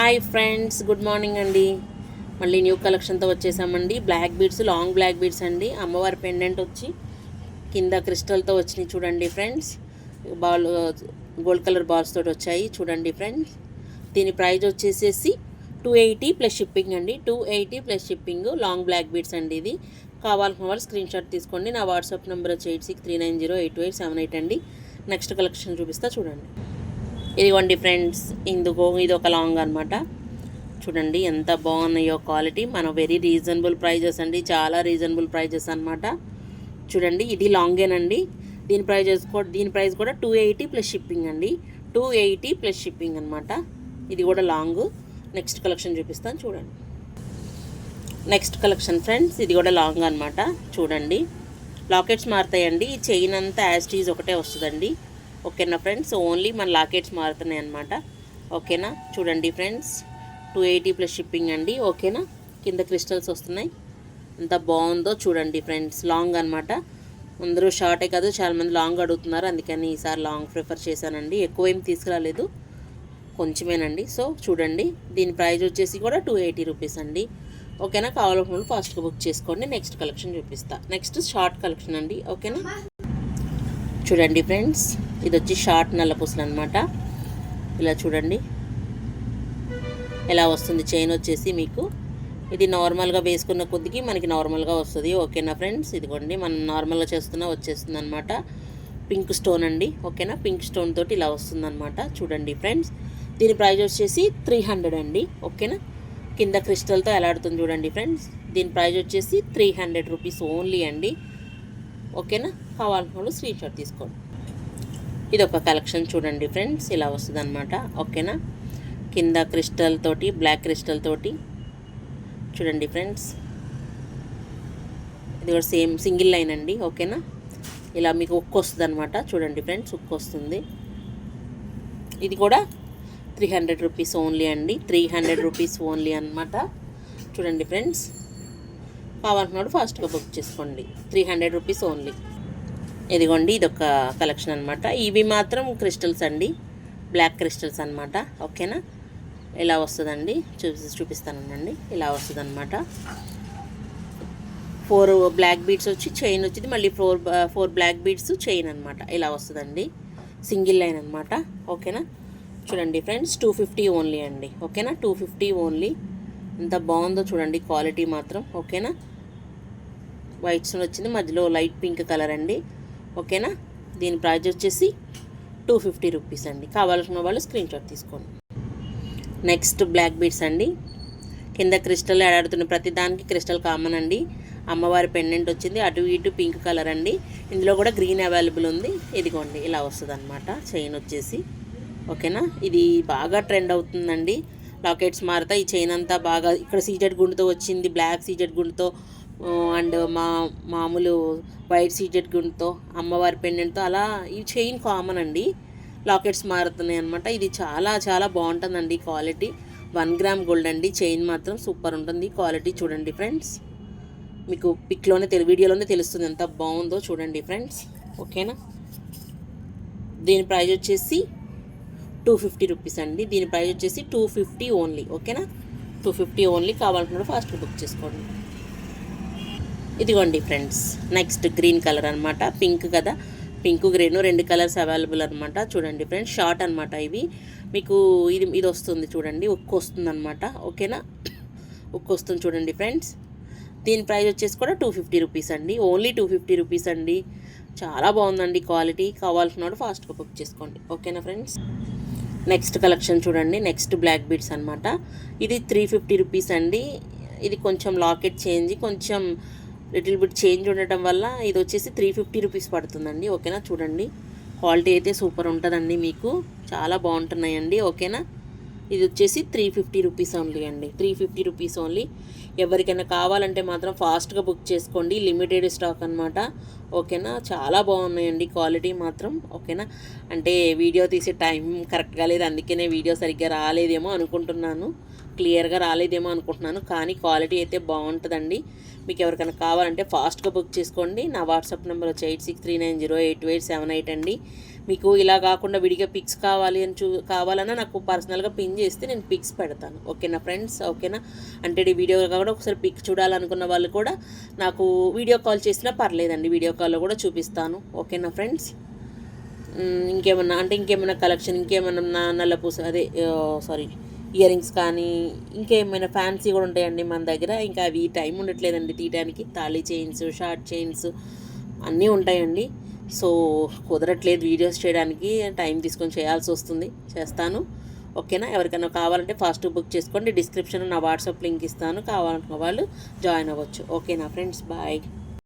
Hi friends, good morning అండి. మళ్ళీ new కలెక్షన్తో వచ్చేసామండి. Black beads, long black beads అండి. అమ్మవారి పెండెంట్ వచ్చి కింద క్రిస్టల్తో వచ్చినాయి చూడండి friends. Ball gold colour balls తోటి వచ్చాయి చూడండి ఫ్రెండ్స్. దీని ప్రైస్ వచ్చేసేసి 280 ప్లస్ షిప్పింగ్ అండి. 280 plus shipping. Long black beads అండి. ఇది కావాల్సిన వాళ్ళు స్క్రీన్ షాట్ తీసుకోండి. నా వాట్సాప్ నెంబర్ వచ్చి 8639082878 అండి. నెక్స్ట్ కలెక్షన్ చూపిస్తా చూడండి. ఇదిగోండి ఫ్రెండ్స్, ఇది ఒక లాంగ్ అనమాట. చూడండి ఎంత బాగున్నాయో క్వాలిటీ. మన వెరీ రీజనబుల్ ప్రైజెస్ అండి, చాలా రీజనబుల్ ప్రైజెస్ అనమాట. చూడండి ఇది లాంగేనండి. దీని ప్రైస్ కూడా 280 ప్లస్ షిప్పింగ్ అండి. 280 ప్లస్ షిప్పింగ్ అనమాట. ఇది కూడా లాంగ్. నెక్స్ట్ కలెక్షన్ చూపిస్తాను చూడండి. నెక్స్ట్ కలెక్షన్ ఫ్రెండ్స్, ఇది కూడా లాంగ్ అనమాట. చూడండి లాకెట్స్ మారుతాయండి. ఈ చైన్ అంతా యాస్టీజ్ ఒకటే వస్తుందండి. ఓకేనా ఫ్రెండ్స్, ఓన్లీ మన లాకెట్స్ మారుతున్నాయి అనమాట. ఓకేనా, చూడండి ఫ్రెండ్స్ 280 ప్లస్ షిప్పింగ్ అండి. ఓకేనా, కింద క్రిస్టల్స్ వస్తున్నాయి. ఎంత బాగుందో చూడండి ఫ్రెండ్స్. లాంగ్ అనమాట. అందరూ షార్టే కాదు, చాలామంది లాంగ్ అడుగుతున్నారు. అందుకని ఈసారి లాంగ్ ప్రిఫర్ చేశానండి. ఎక్కువ ఏం తీసుకురాలేదు, కొంచెమేనండి. సో చూడండి, దీని ప్రైస్ వచ్చేసి కూడా 280 రూపీస్ అండి. ఓకేనా, కావాలనుకున్న ఫాస్ట్గా బుక్ చేసుకోండి. నెక్స్ట్ కలెక్షన్ చూపిస్తా. నెక్స్ట్ షార్ట్ కలెక్షన్ అండి. ఓకేనా, చూడండి ఫ్రెండ్స్, ఇది వచ్చి షార్ట్ నల్ల పూసలు అనమాట. ఇలా చూడండి ఎలా వస్తుంది. చైన్ వచ్చేసి మీకు ఇది నార్మల్గా వేసుకున్న కొద్దికి మనకి నార్మల్గా వస్తుంది. ఓకేనా ఫ్రెండ్స్, ఇదిగోండి మనం నార్మల్గా వచ్చేస్తుంది అనమాట. పింక్ స్టోన్ అండి. ఓకేనా, పింక్ స్టోన్ తోటి ఇలా వస్తుంది అనమాట. చూడండి ఫ్రెండ్స్, దీని ప్రైస్ వచ్చేసి 300 అండి. ఓకేనా, కింద క్రిస్టల్తో ఎలాడుతుంది చూడండి ఫ్రెండ్స్. దీని ప్రైస్ వచ్చేసి 300 రూపీస్ ఓన్లీ అండి. ఓకేనా, కావాల్సిన వాళ్ళు స్క్రీన్ షాట్ తీసుకోండి. ఇది ఒక కలెక్షన్ చూడండి ఫ్రెండ్స్, ఇలా వస్తుంది అనమాట. ఓకేనా, కింద క్రిస్టల్ తోటి, బ్లాక్ క్రిస్టల్ తోటి చూడండి ఫ్రెండ్స్. ఇది కూడా సేమ్ సింగిల్ లైన్ అండి. ఓకేనా, ఇలా మీకు ఉక్కు వస్తుంది అనమాట. చూడండి ఫ్రెండ్స్, ఉక్కు వస్తుంది. ఇది కూడా 300 రూపీస్ ఓన్లీ అండి. 300 రూపీస్ ఓన్లీ అనమాట. చూడండి ఫ్రెండ్స్, కావాలనుకున్నాడు ఫాస్ట్గా బుక్ చేసుకోండి. 300 రూపీస్ ఓన్లీ. ఇదిగోండి ఇదొక కలెక్షన్ అనమాట. ఇవి మాత్రం క్రిస్టల్స్ అండి, బ్లాక్ క్రిస్టల్స్ అనమాట. ఓకేనా, ఇలా వస్తుందండి. చూపిస్తానండి. ఇలా వస్తుంది అనమాట. 4 బ్లాక్ బీడ్స్ వచ్చి చైన్ వచ్చింది, మళ్ళీ 4 బ్లాక్ బీడ్స్ చైన్ అనమాట. ఇలా వస్తుందండి. సింగిల్ లైన్ అనమాట. ఓకేనా, చూడండి ఫ్రెండ్స్ 250 ఓన్లీ అండి. ఓకేనా, 250 ఓన్లీ. ఎంత బాగుందో చూడండి క్వాలిటీ మాత్రం. ఓకేనా, వైట్ స్టోన్ వచ్చింది, మధ్యలో లైట్ పింక్ కలర్ అండి. ఓకేనా, దీని ప్రైస్ వచ్చేసి 250 రూపీస్ అండి. కావాల్సిన వాళ్ళు స్క్రీన్ షాట్ తీసుకోండి. నెక్స్ట్ బ్లాక్ బీడ్స్ అండి. కింద క్రిస్టల్ ఆడుతున్న ప్రతి దానికి క్రిస్టల్ కామన్ అండి. అమ్మవారి పెండెంట్ వచ్చింది, అటు ఇటు పింక్ కలర్ అండి. ఇందులో కూడా గ్రీన్ అవైలబుల్ ఉంది. ఇదిగోండి ఇలా వస్తుంది అనమాట చైన్ వచ్చేసి. ఓకేనా, ఇది బాగా ట్రెండ్ అవుతుందండి. లాకెట్స్ మారుతా. ఈ చైన్ అంతా బాగా ఇక్కడ సీజెడ్ గుండుతో వచ్చింది, బ్లాక్ సీజెడ్ గుండుతో అండ్ మామూలు వైట్ సీజెడ్ గుండుతో, అమ్మవారి పెండెంట్తో, అలా ఈ చైన్ కామన్ అండి. లాకెట్స్ మారుతున్నాయి అనమాట. ఇది చాలా చాలా బాగుంటుందండి క్వాలిటీ. 1 గ్రామ్ గోల్డ్ అండి. చైన్ మాత్రం సూపర్ ఉంటుంది క్వాలిటీ. చూడండి ఫ్రెండ్స్, మీకు పిక్లోనే వీడియోలోనే తెలుస్తుంది ఎంత బాగుందో. చూడండి ఫ్రెండ్స్. ఓకేనా, దీని ప్రైస్ వచ్చేసి 250 రూపీస్ అండి. దీని ప్రైస్ వచ్చేసి 250 ఓన్లీ. ఓకేనా, 250 ఓన్లీ. కావాలనుకున్నప్పుడు ఫాస్ట్గా బుక్ చేసుకోండి. ఇదిగోండి ఫ్రెండ్స్, నెక్స్ట్ గ్రీన్ కలర్ అనమాట. పింక్ కదా, పింక్ గ్రీన్ 2 కలర్స్ అవైలబుల్ అనమాట. చూడండి ఫ్రెండ్స్, షార్ట్ అనమాట. ఇవి మీకు ఇది వస్తుంది చూడండి, ఉక్కు వస్తుంది అనమాట. ఓకేనా, ఉక్కు వస్తుంది చూడండి ఫ్రెండ్స్. దీని ప్రైస్ వచ్చేసి కూడా 250 రూపీస్ అండి. ఓన్లీ 250 రూపీస్ అండి. చాలా బాగుందండి క్వాలిటీ. కావాల్సినప్పుడు ఫాస్ట్గా బుక్ చేసుకోండి. ఓకేనా ఫ్రెండ్స్. నెక్స్ట్ కలెక్షన్ చూడండి. నెక్స్ట్ బ్లాక్ బీడ్స్ అనమాట. ఇది 350 రూపీస్ అండి. ఇది కొంచెం లాకెట్ చేంజ్, కొంచెం లిటిల్ బిట్ చేంజ్ ఉండటం వల్ల ఇది వచ్చేసి 350 రూపీస్ పడుతుందండి. ఓకేనా, చూడండి క్వాలిటీ అయితే సూపర్ ఉంటుందండి. మీకు చాలా బాగుంటున్నాయండి. ఓకేనా, ఇది వచ్చేసి 350 రూపీస్ ఓన్లీ అండి. 350 రూపీస్ ఓన్లీ. ఎవరికైనా కావాలంటే మాత్రం ఫాస్ట్గా బుక్ చేసుకోండి. లిమిటెడ్ స్టాక్ అనమాట. ఓకేనా, చాలా బాగున్నాయండి క్వాలిటీ మాత్రం. ఓకేనా, అంటే వీడియో తీసే టైం కరెక్ట్గా లేదు, అందుకనే వీడియో సరిగ్గా రాలేదేమో అనుకుంటున్నాను, క్లియర్గా రాలేదేమో అనుకుంటున్నాను. కానీ క్వాలిటీ అయితే బాగుంటుందండి. మీకు ఎవరికైనా కావాలంటే ఫాస్ట్గా బుక్ చేసుకోండి. నా వాట్సాప్ నెంబర్ వచ్చి 8639082878 అండి. మీకు ఇలా కాకుండా విడిగా పిక్స్ కావాలి అని కావాలన్నా నాకు పర్సనల్గా పిన్ చేస్తే నేను పిక్స్ పెడతాను. ఓకేనా ఫ్రెండ్స్? ఓకేనా? అంటే ఈ వీడియో కాకుండా ఒకసారి పిక్ చూడాలనుకున్న వాళ్ళు కూడా నాకు వీడియో కాల్ చేసినా పర్లేదండి, వీడియో కాల్లో కూడా చూపిస్తాను. ఓకేనా ఫ్రెండ్స్? ఇంకేమన్నా కలెక్షన్, ఇంకేమన్నా నల్లపూస అదే సారీ ఇయర్ రింగ్స్ కానీ ఇంకేమైనా ఫ్యాన్సీ కూడా ఉంటాయండి మన దగ్గర. ఇంకా అవి టైం ఉండట్లేదండి తీయడానికి. తాళీ చైన్స్, షార్ట్ చైన్స్ అన్నీ ఉంటాయండి. సో కుదరట్లేదు వీడియోస్ చేయడానికి, టైం తీసుకొని చేయాల్సి వస్తుంది. చేస్తాను. ఓకేనా? ఎవరికైనా కావాలంటే ఫాస్ట్ బుక్ చేసుకోండి. డిస్క్రిప్షన్లో నా వాట్సాప్ లింక్ ఇస్తాను, కావాలనుకున్న వాళ్ళు జాయిన్ అవ్వచ్చు. ఓకేనా ఫ్రెండ్స్? బాయ్.